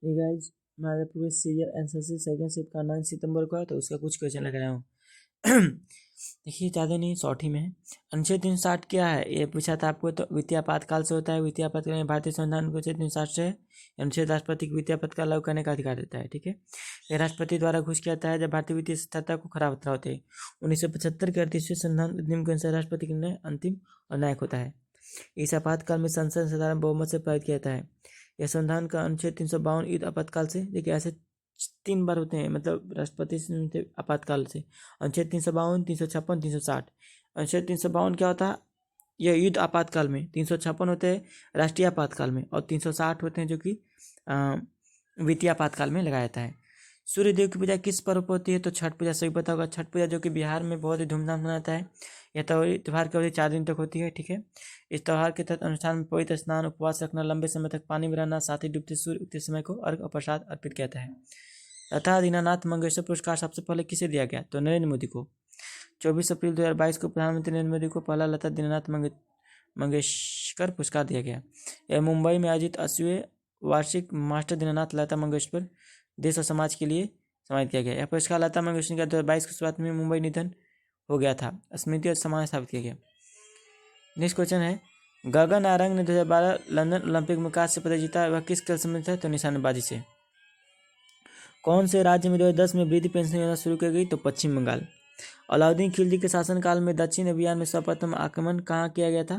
ये गाइज हमारे पूरे सीरियल एनसीसी सेकंड शिफ्ट का 9 सितंबर को है, तो उसका कुछ क्वेश्चन लग रहा हूँ। देखिए ज़्यादा नहीं, 100 में है। अनुच्छेद 360 क्या है ये पूछा था आपको, तो वित्तीय आपातकाल से होता है। वित्तीय आपातकाल में भारतीय संविधान को अनुच्छेद 360 से अनुच्छेद राष्ट्रपति को वित्तीय आपातकाल लागू करने का अधिकार देता है। ठीक है, यह राष्ट्रपति द्वारा घोषित किया जाता है जब भारतीय वित्तीय स्थिरता को खराब खतरा होते हैं। 1975 के 38वें संविधान अधिनियम के अनुसार राष्ट्रपति का निर्णय अंतिम और न्यायिक होता है। इस आपातकाल में संसद साधारण बहुमत से पारित किया जाता है। यह संविधान का अनुच्छेद 352 युद्ध आपातकाल से, देखिए ऐसे 3 बार होते हैं, मतलब राष्ट्रपति से आपातकाल से अनुच्छेद 352, 356, 360। अनुच्छेद 352 क्या होता है, यह युद्ध आपातकाल में। 356 होते हैं राष्ट्रीय आपातकाल में, और 360 होते हैं जो कि वित्तीय आपातकाल में लगाया जाता है। सूर्य देव की पूजा किस पर्व पर होती है, तो छठ पूजा। सही पता होगा, छठ पूजा जो कि बिहार में बहुत ही धूमधाम से मनाता है। यह त्यौहार की अवधि 4 दिन तक होती है। ठीक है, इस त्यौहार के तहत अनुष्ठान में पवित्र स्नान, उपवास रखना, लंबे समय तक पानी में रहना, साथ ही डूबते सूर्य उगते समय को अर्घ और प्रसाद अर्पित किया जाता है। तथा दीनानाथ मंगेशकर पुरस्कार सबसे पहले किसे दिया गया, तो नरेंद्र मोदी को। 24 अप्रैल 2022 को प्रधानमंत्री नरेंद्र मोदी को पहला लता दीनानाथ मंगेशकर पुरस्कार दिया गया। यह मुंबई में आयोजित 80वें वार्षिक मास्टर दीनानाथ लता मंगेशकर देश और समाज के लिए सम्मानित किया गया। यह पुरस्कार लता मंगेशकर का 2022 की शुरुआत में मुंबई निधन हो गया था, स्मृति और सम्मान स्थापित किया गया। नेक्स्ट क्वेश्चन है, गगन नारंग ने 2012 लंदन ओलंपिक में कांस्य पदक जीता, वह किस खेल से संबंधित है, तो निशानेबाजी से। कौन से राज्य में 2010 में वृद्धि पेंशन योजना शुरू की गई, तो पश्चिम बंगाल। अलाउद्दीन खिलजी के शासनकाल में दक्षिण अभियान में सर्वप्रथम आक्रमण कहाँ किया गया था,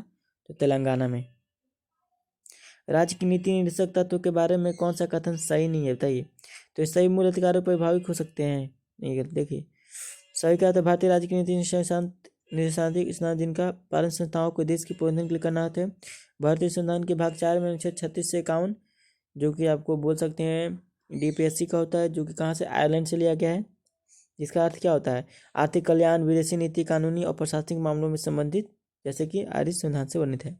तो तेलंगाना में। राज्य की नीति निर्देशक तत्व के बारे में कौन सा कथन सही नहीं है, बताइए। तो सही मूल अधिकारों पर प्रभावित हो सकते हैं, नहीं देखिए सही क्या, तो भारतीय राज्य की नीति निर्देशाधिक स्नान जिनका पालन संस्थाओं को देश के प्रबंधन के लिए करना होता है। भारतीय संविधान के भाग 4 में अनुच्छेद 36 से 51, जो कि आपको बोल सकते हैं डीपीएससी का होता है, जो कि कहाँ से, आयरलैंड से लिया गया है। जिसका अर्थ क्या होता है, आर्थिक कल्याण, विदेशी नीति, कानूनी और प्रशासनिक मामलों में संबंधित, जैसे कि आर्य संविधान से वर्णित है।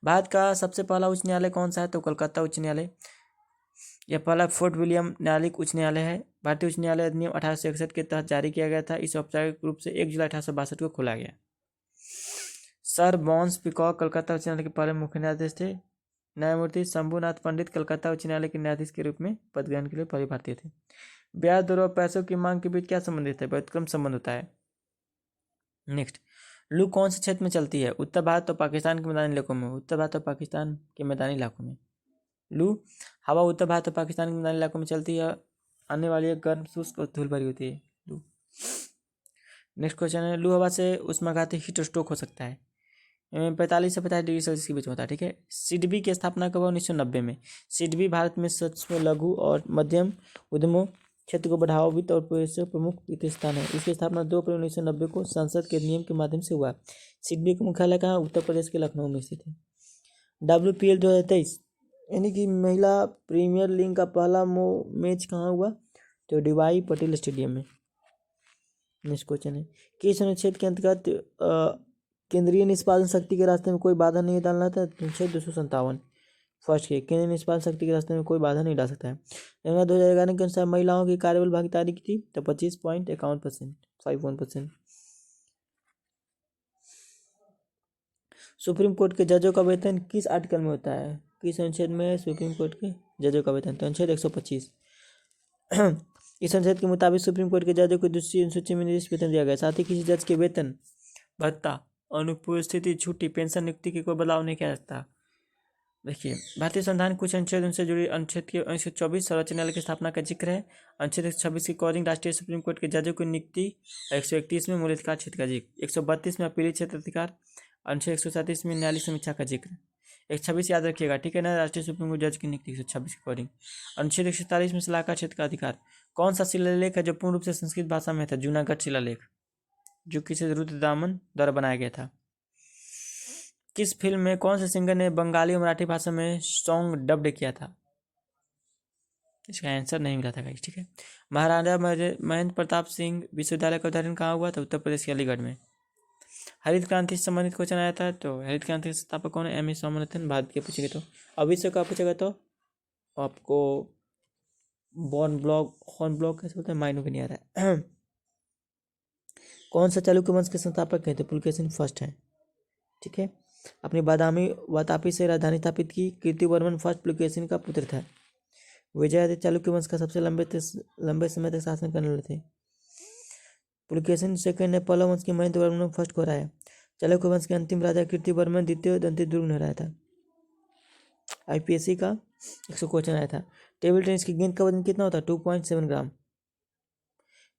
भारत का सबसे पहला उच्च न्यायालय कौन सा है, तो कलकत्ता उच्च न्यायालय। यह पहला फोर्ट विलियम न्यायालयिक उच्च न्यायालय है। भारतीय उच्च न्यायालय अधिनियम 1861 के तहत जारी किया गया था। इस औपचारिक रूप से 1 जुलाई 1862 को खोला गया। सर बॉन्स पिकॉक कलकत्ता उच्च न्यायालय के पहले मुख्य न्यायाधीश थे। न्यायमूर्ति शंभुनाथ पंडित कलकत्ता उच्च न्यायालय के न्यायाधीश के रूप में पद ग्रहण के लिए पहले भारतीय थे। ब्याज दर और पैसों की मांग के बीच क्या संबंधित है, व्युत्क्रम संबंध होता है। नेक्स्ट, लू कौन से क्षेत्र में चलती है, उत्तर भारत और पाकिस्तान के मैदानी इलाकों में। उत्तर भारत और पाकिस्तान के मैदानी इलाकों में लू हवा उत्तर भारत और पाकिस्तान के मैदानी इलाकों में चलती है। आने वाली गर्म शुष्क और धूल भरी होती है लू। नेक्स्ट क्वेश्चन है, लू हवा से उष्माघाती हीट स्ट्रोक हो सकता है। 45 से 50 डिग्री सेल्सियस के बीच होता है। ठीक है, सिडबी की स्थापना कब, 1990 में। सिडबी भारत में सूक्ष्म लघु और मध्यम उद्यमों क्षेत्र को बढ़ावा वित्त और प्रमुख वित्तीय स्थान है। इसकी स्थापना 2 अप्रैल 1990 को संसद के नियम के माध्यम से हुआ। सिडबी का मुख्यालय कहाँ, उत्तर प्रदेश के लखनऊ में स्थित है। WPL 2023 यानी कि महिला प्रीमियर लीग का पहला मैच कहाँ हुआ, तो DY पटेल स्टेडियम में। नेक्स्ट क्वेश्चन है, किस अनुच्छेद के अंतर्गत केंद्रीय निष्पादन शक्ति के रास्ते में कोई बाधा नहीं डालना था, अनुच्छेद 257 फर्स्ट के, केंद्रीय निष्पादन शक्ति के रास्ते में कोई बाधा नहीं डाल सकता है। जनगणना 2011 के अनुसार महिलाओं की कार्यबल भागीदारी की थी, तो 25.51%, 51%। सुप्रीम कोर्ट के जजों का वेतन किस आर्टिकल में होता है, किस अनुच्छेद में सुप्रीम कोर्ट के जजों का वेतन, तो अनुच्छेद 125। इस अनुच्छेद के मुताबिक सुप्रीम कोर्ट के जजों को दूसरी अनुसूची में निर्दिष्ट वेतन दिया गया। साथ ही किसी जज के वेतन, भत्ता, अनुपस्थिति, छुट्टी, पेंशन, नियुक्ति की कोई बदलाव नहीं किया जाता। देखिए, भारतीय संविधान कुछ अनुच्छेद उनसे जुड़ी अनुच्छेद के 124 सर्वोच्च न्यायालय की स्थापना का जिक्र है। अनुच्छेद 126 की कॉलिंग राष्ट्रीय सुप्रीम कोर्ट के जजों की नियुक्ति। 131 में मूलाधिकार क्षेत्र का जिक्र। 132 में अपीली क्षेत्र अधिकार। अनुच्छेद 137 में न्यायालय समीक्षा का जिक्र। 126 याद रखिएगा, ठीक है ना, राष्ट्रीय सुप्रीम कोर्ट जज की नियुक्ति 126 की कॉलिंग। अनुच्छेद 147 में सलाहकार क्षेत्र का अधिकार। कौन सा शिलालेख है जो पूर्ण रूप से संस्कृत भाषा में था, जूनागढ़ शिलालेख, जो किसी रुद्रदामन द्वारा बनाया गया था। किस फिल्म में कौन से सिंगर ने बंगाली और मराठी भाषा में सॉन्ग डब्ड किया था, इसका आंसर नहीं मिला था गाइस। ठीक है, महाराजा महेंद्र प्रताप सिंह विश्वविद्यालय का उद्घाटन कहाँ हुआ था, उत्तर प्रदेश के अलीगढ़ में। हरित क्रांति से संबंधित क्वेश्चन आया था, तो हरित क्रांति के संस्थापक कौन है, MS स्वामीनाथन। भारत के पूछेंगे तो अविश्व का पूछेगा तो आपको हॉर्न ब्लॉक कैसे बोलते हैं, माइंड में नहीं आ रहा है। कौन सा चालुक्य वंश के संस्थापक हैं, तो पुलकेशिन फर्स्ट है। ठीक है, अपनी बादामी वातापी से राजधानी स्थापित की। कीर्तिवर्मन फर्स्ट पुलकेशिन का पुत्र था। विजयादित्य चालुक्य वंश का सबसे लंबे समय तक शासन करने वाले थे। पुलकेशिन सेकंड ने पल्लव वंश के महेंद्र वर्मन में फर्स्ट को हराया। चालुक्य वंश के अंतिम राजा कीर्तिवर्मन द्वितीय दंतिदुर्ग ने हराया था। आईपीएससी का 100 क्वेश्चन आया था। टेबल टेनिस की गेंद का वजन कितना होता है? 2.7 ग्राम।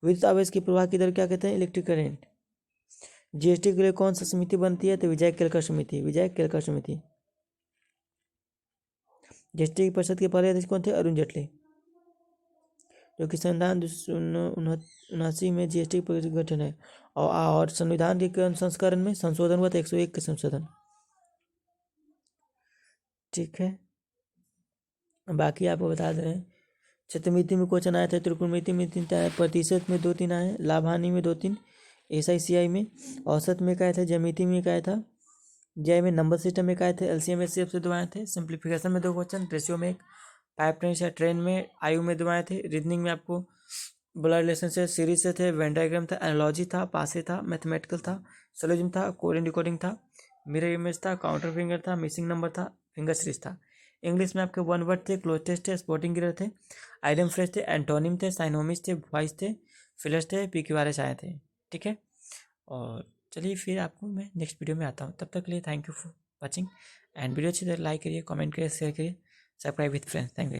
विद्युत आवेश के प्रवाह की दर क्या कहते हैं? Electric current. जीएसटी के लिए कौन सा समिति बनती है? तो विजय केलकर समिति। विजय केलकर समिति। जीएसटी परिषद के पहले अध्यक्ष कौन थे? अरुण जेटली। जो कि संविधान 1979 में जीएसटी परिषद का गठन है। और संविधान के कौन संस्करण में संशोधन हुआ था? 101 के संशोधन। ठीक है, बाकी आपको बता दे रहे हैं। चतुर्मिति में क्वेश्चन आया था, त्रिकोणमिति में 3 आया, प्रतिशत में 2-3 आए, लाभ हानि में 2-3, एसआईसीआई में, औसत में आए थे, ज्यामिति में आया था, जय में नंबर सिस्टम में आए थे, एलसीएम एचसीएफ से 2 आए थे, सिंप्लीफिकेशन में 2 क्वेश्चन, रेशियो में 1, पाइप ट्रेन या ट्रेन में, आयु में 2 आए थे, रीजनिंग में आपको ब्लड रिलेशन से, सीरीज से थे, वेन डायग्राम था, एनालॉजी था, पासे था, मैथमेटिकल था, सोलोजिम था, कोड एंड डिकोडिंग था, मिरर इमेज था, काउंटर फिंगर था, मिसिंग नंबर था, फिंगर सीरीज था। इंग्लिश में आपके 1 वर्ड थे, क्लोज टेस्ट थे, स्पोर्टिंग गिरर थे, आइडम फ्रेश थे, एंटोनिम थे, साइनोमिस थे, वॉइस थे, फिलर्स थे, पीक्यूआरएस आए थे। ठीक है, और चलिए फिर आपको मैं नेक्स्ट वीडियो में आता हूँ। तब तक के लिए thank you for watching, and video अच्छी तरह लाइक करिए, कमेंट करिए, शेयर करिए, subscribe with friends. Thank you.